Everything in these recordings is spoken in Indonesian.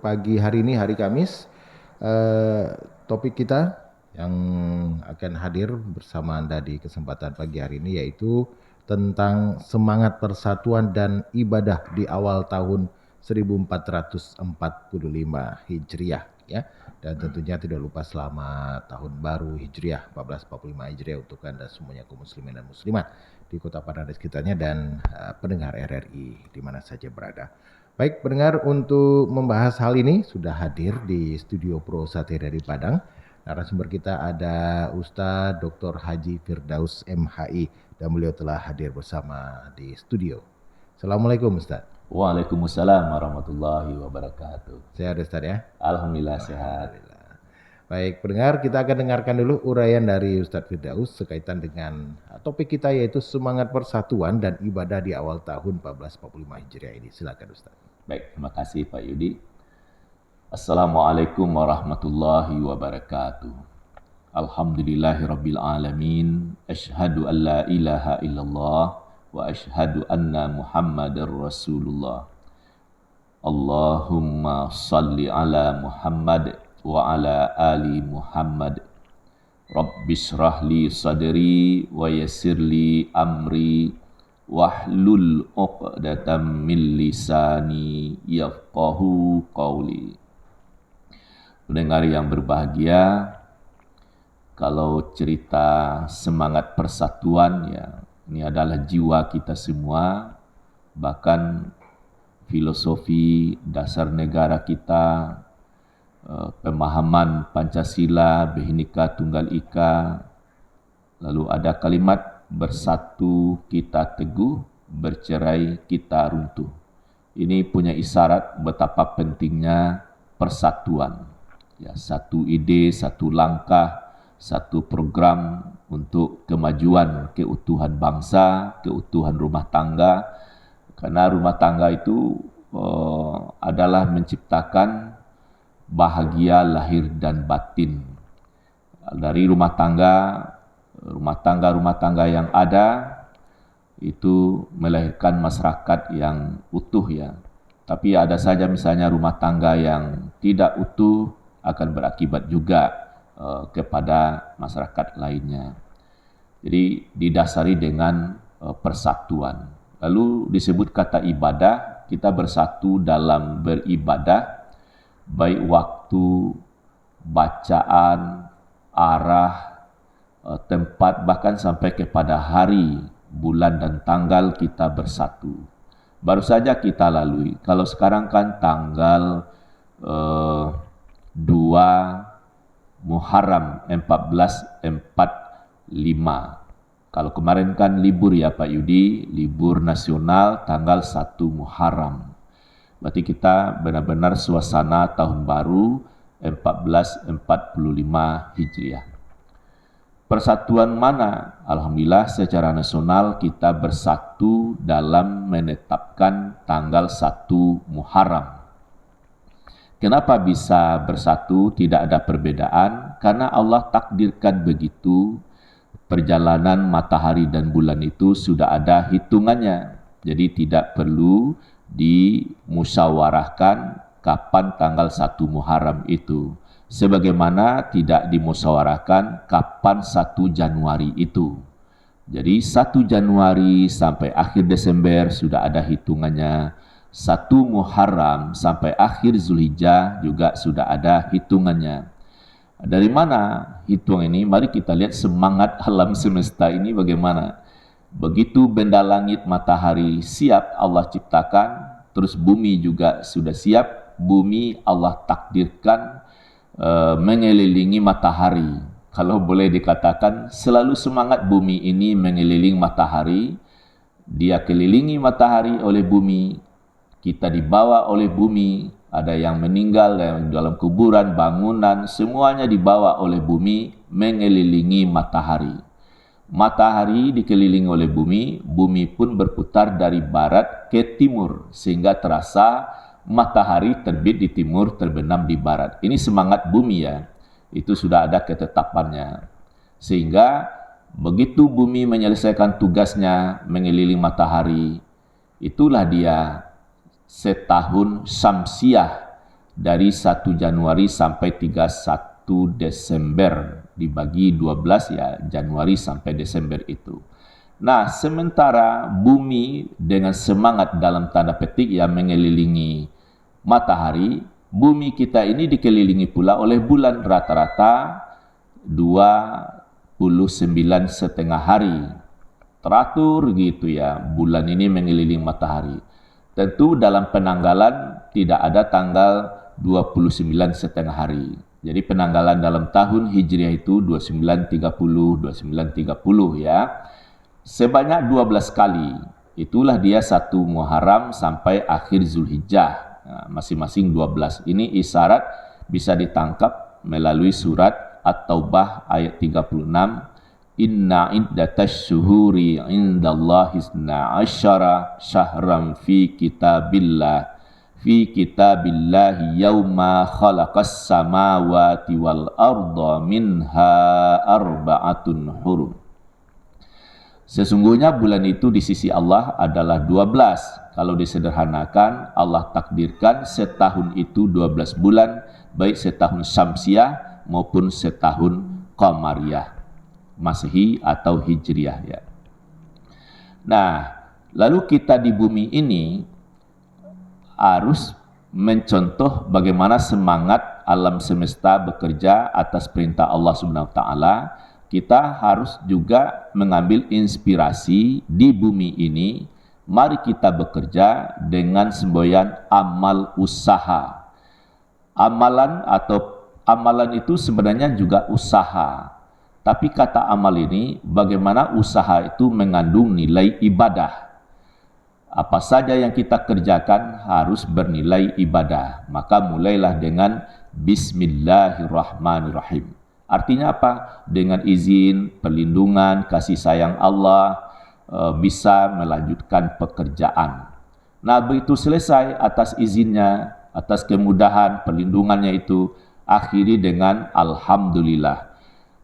pagi hari ini, hari Kamis. Topik kita yang akan hadir bersama Anda di kesempatan pagi hari ini yaitu tentang semangat persatuan dan ibadah di awal tahun 1445 Hijriah ya. Dan tentunya tidak lupa selamat tahun baru Hijriah 1445 Hijriah untuk Anda semuanya kaum muslimin dan muslimat di Kota Padang dan sekitarnya dan pendengar RRI di mana saja berada. Baik pendengar, untuk membahas hal ini sudah hadir di Studio Pro Sate dari Padang. Narasumber kita ada Ustadz Dr. Haji Firdaus MHI dan beliau telah hadir bersama di studio. Assalamualaikum Ustadz. Waalaikumsalam warahmatullahi wabarakatuh. Sehat Ustadz ya? Alhamdulillah sehat. Baik pendengar, kita akan dengarkan dulu uraian dari Ustadz Firdaus sekaitan dengan topik kita yaitu semangat persatuan dan ibadah di awal tahun 1445 Hijriah ini. Silakan Ustadz. Baik, terima kasih Pak Yudi. Assalamualaikum warahmatullahi wabarakatuh. Alhamdulillahirabbil alamin. Asyhadu an la ilaha illallah wa asyhadu anna Muhammadar Rasulullah. Allahumma salli ala Muhammad wa ala ali Muhammad. Rabbishrah li sadri wa yassirli amri wahlul 'uqdatam min lisani yafqahu qawli. Pendengar yang berbahagia, kalau cerita semangat persatuan ya, ini adalah jiwa kita semua, bahkan filosofi dasar negara kita, pemahaman Pancasila, Bhinneka Tunggal Ika, lalu ada kalimat bersatu kita teguh, bercerai kita runtuh. Ini punya isyarat betapa pentingnya persatuan. Ya, satu ide, satu langkah, satu program untuk kemajuan keutuhan bangsa, keutuhan rumah tangga. Karena rumah tangga itu adalah menciptakan bahagia lahir dan batin. Dari rumah tangga yang ada itu melahirkan masyarakat yang utuh ya. Tapi ada saja misalnya rumah tangga yang tidak utuh akan berakibat juga kepada masyarakat lainnya. Jadi didasari dengan persatuan. Lalu disebut kata ibadah, kita bersatu dalam beribadah, baik waktu, bacaan, arah, tempat, bahkan sampai kepada hari, bulan dan tanggal kita bersatu. Baru saja kita lalui. Kalau sekarang kan tanggal 2 Muharram 1445. Kalau kemarin kan libur ya Pak Yudi, libur nasional tanggal 1 Muharram. Berarti kita benar-benar suasana tahun baru 1445 Hijriah. Persatuan mana? Alhamdulillah secara nasional kita bersatu dalam menetapkan tanggal 1 Muharram. Kenapa bisa bersatu? Tidak ada perbedaan. Karena Allah takdirkan begitu. Perjalanan matahari dan bulan itu sudah ada hitungannya. Jadi tidak perlu dimusyawarahkan kapan tanggal 1 Muharram itu. Sebagaimana tidak dimusyawarahkan kapan 1 Januari itu. Jadi 1 Januari sampai akhir Desember sudah ada hitungannya. 1 Muharram sampai akhir Zulhijjah juga sudah ada hitungannya. Dari mana hitung ini? Mari kita lihat semangat alam semesta ini bagaimana. Begitu benda langit matahari siap Allah ciptakan, terus bumi juga sudah siap. Bumi Allah takdirkan mengelilingi matahari. Kalau boleh dikatakan selalu semangat bumi ini mengelilingi matahari. Dia kelilingi matahari oleh bumi. Kita dibawa oleh bumi. Ada yang meninggal dalam kuburan, bangunan, semuanya dibawa oleh bumi mengelilingi matahari. Matahari dikelilingi oleh bumi, bumi pun berputar dari barat ke timur sehingga terasa matahari terbit di timur, terbenam di barat. Ini semangat bumi ya. Itu sudah ada ketetapannya. Sehingga begitu bumi menyelesaikan tugasnya mengelilingi matahari, itulah dia setahun Syamsiah dari 1 Januari sampai 31 Desember, dibagi 12 ya, Januari sampai Desember itu. Nah, sementara bumi dengan semangat dalam tanda petik yang mengelilingi matahari, bumi kita ini dikelilingi pula oleh bulan, rata-rata 29,5 hari. Teratur gitu ya, bulan ini mengelilingi matahari. Tentu dalam penanggalan tidak ada tanggal 29,5 hari. Jadi penanggalan dalam tahun Hijriah itu 2930 ya. Sebanyak 12 kali. Itulah dia 1 Muharram sampai akhir Zulhijjah. Nah, masing-masing 12. Ini isyarat bisa ditangkap melalui surat At-Taubah ayat 36. Inna iddatash syuhuri indallahi 12 syahram fi kitabillahi yauma khalaqas samawati wal arda minha arba'atun hurum. Sesungguhnya bulan itu di sisi Allah adalah 12. Kalau disederhanakan, Allah takdirkan setahun itu 12 bulan, baik setahun Syamsiah maupun setahun Qamariyah, Masehi atau Hijriah ya. Nah, lalu kita di bumi ini harus mencontoh bagaimana semangat alam semesta bekerja atas perintah Allah Subhanahu wa taala. Kita harus juga mengambil inspirasi di bumi ini. Mari kita bekerja dengan semboyan amal usaha. Amalan itu sebenarnya juga usaha. Tapi kata amal ini, bagaimana usaha itu mengandung nilai ibadah. Apa saja yang kita kerjakan harus bernilai ibadah. Maka mulailah dengan Bismillahirrahmanirrahim. Artinya apa? Dengan izin, perlindungan, kasih sayang Allah, bisa melanjutkan pekerjaan. Nah, begitu selesai atas izinnya, atas kemudahan, perlindungannya itu, akhiri dengan Alhamdulillah.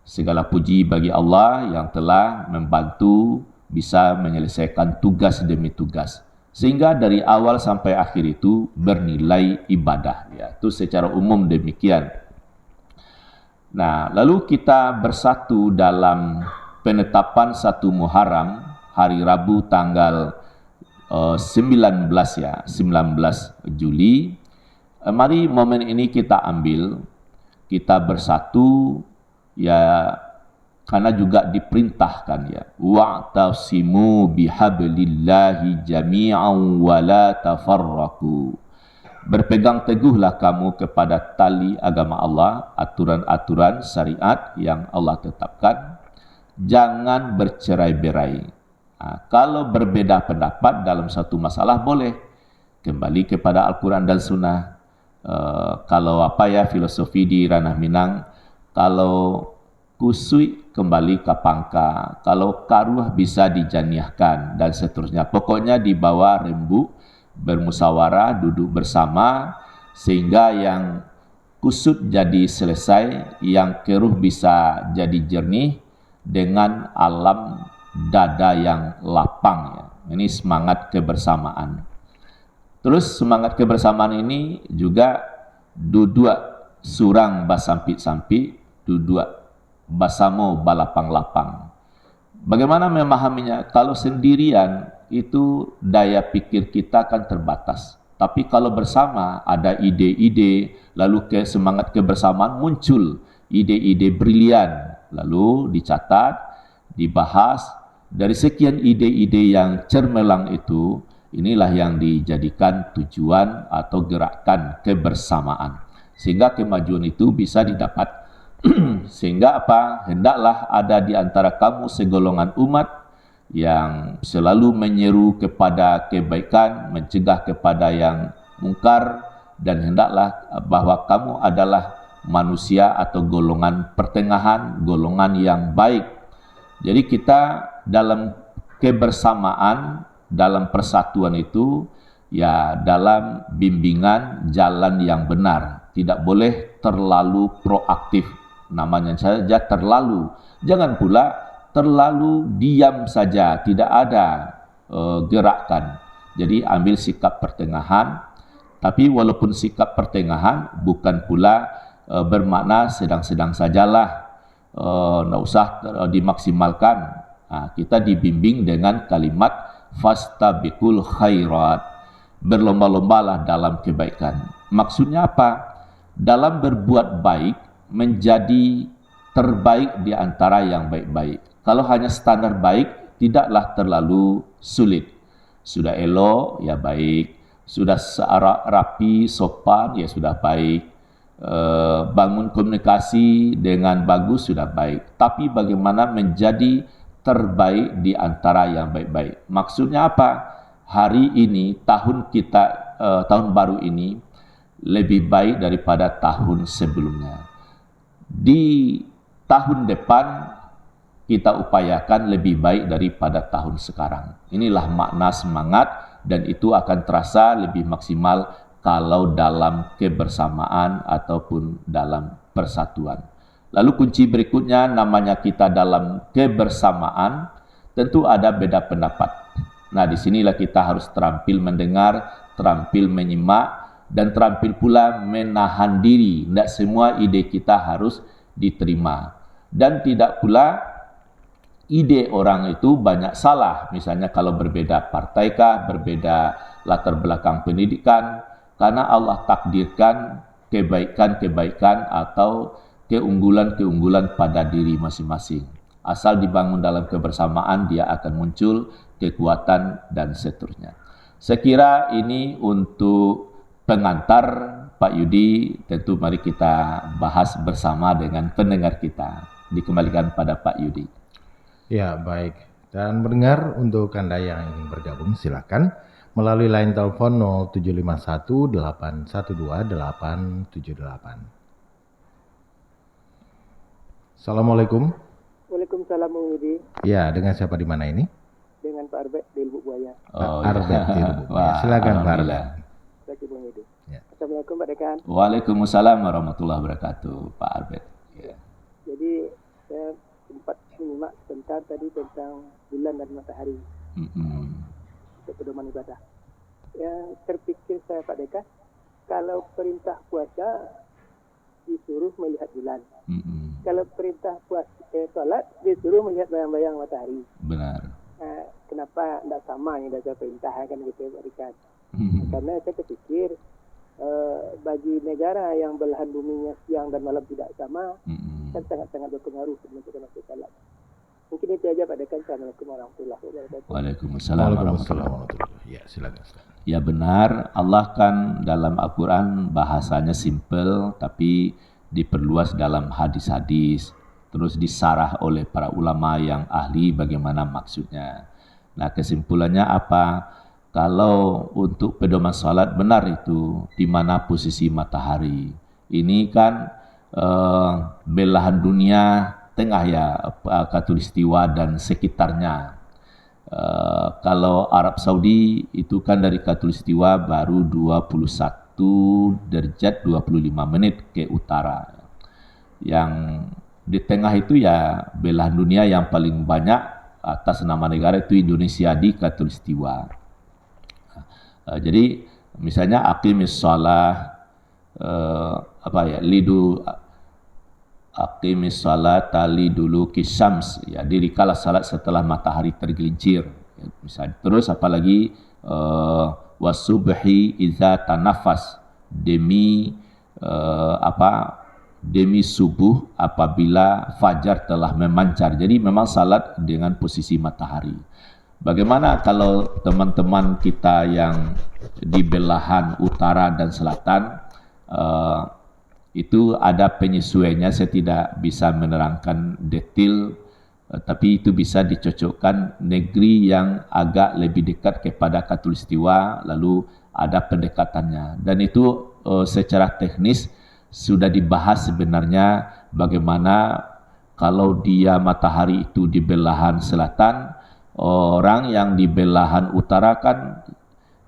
Segala puji bagi Allah yang telah membantu bisa menyelesaikan tugas demi tugas. Sehingga dari awal sampai akhir itu bernilai ibadah. Ya, itu secara umum demikian. Nah, lalu kita bersatu dalam penetapan 1 Muharram, hari Rabu tanggal 19 Juli. Mari momen ini kita ambil, kita bersatu ya, karena juga diperintahkan ya. Wa'tasimu bihablillahi jami'an wa la tafarraqu. Berpegang teguhlah kamu kepada tali agama Allah, aturan-aturan syariat yang Allah tetapkan. Jangan bercerai-berai. Nah, kalau berbeda pendapat dalam satu masalah boleh kembali kepada Al-Quran dan Sunnah. Kalau filosofi di ranah Minang, kalau kusui kembali ke pangka, kalau karuah bisa dijaniahkan dan seterusnya. Pokoknya di bawah rembuk bermusyawarah, duduk bersama, sehingga yang kusut jadi selesai, yang keruh bisa jadi jernih dengan alam dada yang lapang ya. Ini semangat kebersamaan. Terus semangat kebersamaan ini juga duduk surang basampit-sampit, duduk basamo balapang-lapang. Bagaimana memahaminya? Kalau sendirian itu daya pikir kita kan terbatas. Tapi kalau bersama ada ide-ide, lalu semangat kebersamaan muncul ide-ide brilian, lalu dicatat, dibahas. Dari sekian ide-ide yang cermelang itu, inilah yang dijadikan tujuan atau gerakan kebersamaan. Sehingga kemajuan itu bisa didapat. Sehingga apa? Hendaklah ada di antara kamu segolongan umat yang selalu menyeru kepada kebaikan, mencegah kepada yang mungkar, dan hendaklah bahwa kamu adalah manusia atau golongan pertengahan, golongan yang baik. Jadi kita dalam kebersamaan, dalam persatuan itu, ya dalam bimbingan jalan yang benar. Tidak boleh terlalu proaktif, namanya saja terlalu. Jangan pula terlalu diam saja, tidak ada gerakan. Jadi ambil sikap pertengahan. Tapi walaupun sikap pertengahan bukan pula bermakna sedang-sedang sajalah, tidak usah dimaksimalkan. Kita dibimbing dengan kalimat fastabiqul khairat, berlomba-lombalah dalam kebaikan. Maksudnya apa? Dalam berbuat baik menjadi terbaik di antara yang baik-baik. Kalau hanya standar baik, tidaklah terlalu sulit. Sudah elok, ya baik. Sudah rapi, sopan, ya sudah baik. Bangun komunikasi dengan bagus, sudah baik. Tapi bagaimana menjadi terbaik di antara yang baik-baik? Maksudnya apa? Hari ini, tahun kita, tahun baru ini, lebih baik daripada tahun sebelumnya. Di tahun depan, kita upayakan lebih baik daripada tahun sekarang. Inilah makna semangat, dan itu akan terasa lebih maksimal kalau dalam kebersamaan ataupun dalam persatuan. Lalu kunci berikutnya, namanya kita dalam kebersamaan, tentu ada beda pendapat. Nah, disinilah kita harus terampil mendengar, terampil menyimak, dan terampil pula menahan diri. Tidak semua ide kita harus diterima. Dan tidak pula ide orang itu banyak salah. Misalnya kalau berbeda partaikah, berbeda latar belakang pendidikan, karena Allah takdirkan kebaikan-kebaikan atau keunggulan-keunggulan pada diri masing-masing. Asal dibangun dalam kebersamaan, dia akan muncul kekuatan dan seterusnya. Saya kira ini untuk pengantar, Pak Yudi. Tentu mari kita bahas bersama dengan pendengar kita. Dikembalikan pada Pak Yudi. Ya, baik. Dan mendengar, untuk Anda yang ingin bergabung, silakan melalui line telepon 0751 812 878. Assalamualaikum. Waalaikumsalam, Bung Yudi. Ya, dengan siapa di mana ini? Dengan Pak Arbet di Lubuk Buaya. Arbet di Lubuk Buaya. Silakan Pak Arbet. Terima Bung Yudi. Ya. Assalamualaikum Pak Dekan. Waalaikumsalam warahmatullahi wabarakatuh, Pak Arbet. Ya. Jadi saya sempat menyimak sebentar tadi tentang bulan dan matahari untuk pedoman ibadah. Yang terpikir saya Pak Dekan, kalau perintah puasa disuruh melihat bulan. Kalau perintah sholat disuruh melihat bayang-bayang matahari. Benar. Kenapa tidak sama yang dah perintah kan gitu Pak Dekan? Karena saya kepikir bagi negara yang belahan buminya siang dan malam tidak sama, kan sangat-sangat berpengaruh untuk masuk salat. Mungkin itu aja Pak Dekan. Assalamualaikum warahmatullahi wabarakatuh. Waalaikumsalam warahmatullahi wabarakatuh. Ya, silakan. Ya benar, Allah kan dalam Al-Quran bahasanya simple, tapi diperluas dalam hadis-hadis, terus disarah oleh para ulama yang ahli bagaimana maksudnya. Nah, kesimpulannya apa? Kalau untuk pedoman salat benar itu di mana posisi matahari. Ini kan belahan dunia tengah ya, Khatulistiwa dan sekitarnya. Kalau Arab Saudi itu kan dari Khatulistiwa baru 21 derajat 25 menit ke utara. Yang di tengah itu ya belahan dunia yang paling banyak atas nama negara itu Indonesia di Khatulistiwa. Jadi misalnya aqimis shalah, aqimis salata liduluki syams, ya dirikanlah salat setelah matahari tergelincir, ya, misalnya. Terus apalagi wasubhi idza tanafas, demi demi subuh apabila fajar telah memancar. Jadi memang salat dengan posisi matahari. Bagaimana kalau teman-teman kita yang di belahan utara dan selatan, itu ada penyesuaiannya. Saya tidak bisa menerangkan detail, tapi itu bisa dicocokkan negeri yang agak lebih dekat kepada Khatulistiwa, lalu ada pendekatannya. Dan itu secara teknis sudah dibahas sebenarnya bagaimana kalau dia matahari itu di belahan selatan, orang yang di belahan utara kan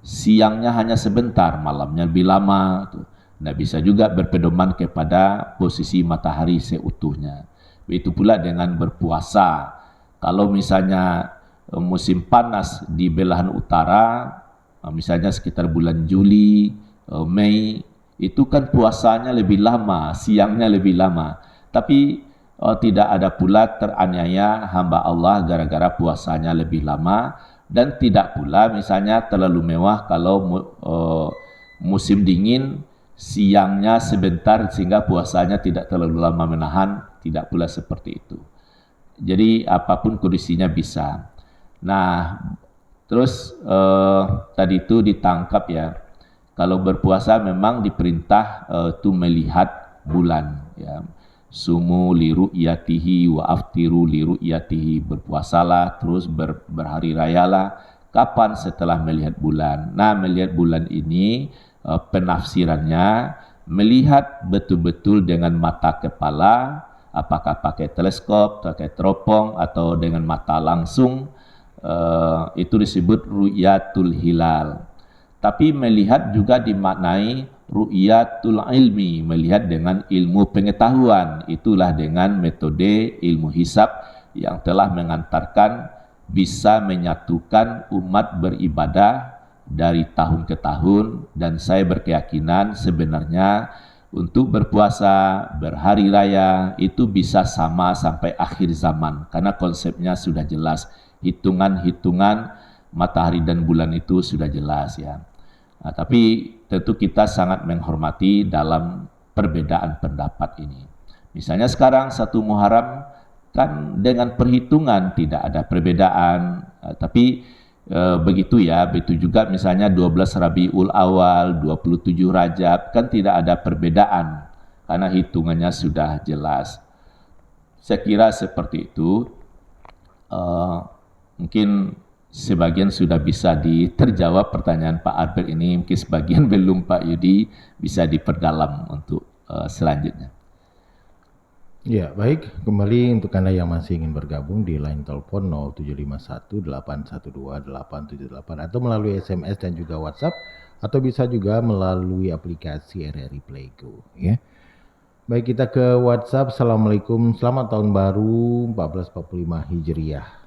siangnya hanya sebentar, malamnya lebih lama. Nah, bisa juga berpedoman kepada posisi matahari seutuhnya. Begitu pula dengan berpuasa. Kalau misalnya musim panas di belahan utara, misalnya sekitar bulan Juli, Mei, itu kan puasanya lebih lama, siangnya lebih lama. Tapi tidak ada pula teraniaya hamba Allah gara-gara puasanya lebih lama, dan tidak pula misalnya terlalu mewah kalau musim dingin siangnya sebentar sehingga puasanya tidak terlalu lama menahan, tidak pula seperti itu. Jadi apapun kondisinya bisa. Nah, terus tadi itu ditangkap ya. Kalau berpuasa memang diperintah itu melihat bulan ya. Sumu li ru'yatihi wa aftiru li ru'yatihi, berpuasalah terus berhari rayalah kapan setelah melihat bulan. Nah, melihat bulan ini penafsirannya melihat betul-betul dengan mata kepala, apakah pakai teleskop, pakai teropong atau dengan mata langsung, itu disebut ru'yatul hilal. Tapi melihat juga dimaknai ru'yatul ilmi, melihat dengan ilmu pengetahuan. Itulah dengan metode ilmu hisab yang telah mengantarkan bisa menyatukan umat beribadah dari tahun ke tahun. Dan saya berkeyakinan sebenarnya untuk berpuasa, berhari raya itu bisa sama sampai akhir zaman, karena konsepnya sudah jelas, hitungan-hitungan matahari dan bulan itu sudah jelas ya. Nah, tapi tentu kita sangat menghormati dalam perbedaan pendapat ini. Misalnya sekarang 1 Muharram kan dengan perhitungan tidak ada perbedaan, tapi begitu ya, begitu juga misalnya 12 Rabiul Awal, 27 Rajab, kan tidak ada perbedaan karena hitungannya sudah jelas. Saya kira seperti itu. Mungkin sebagian sudah bisa terjawab pertanyaan Pak Albert ini, mungkin sebagian belum Pak Yudi, bisa diperdalam untuk selanjutnya. Ya, baik. Kembali untuk Anda yang masih ingin bergabung di line telepon 0751-812-878 atau melalui SMS dan juga WhatsApp, atau bisa juga melalui aplikasi RRI Playgo ya. Baik, kita ke WhatsApp. Assalamualaikum, selamat tahun baru 1445 Hijriah.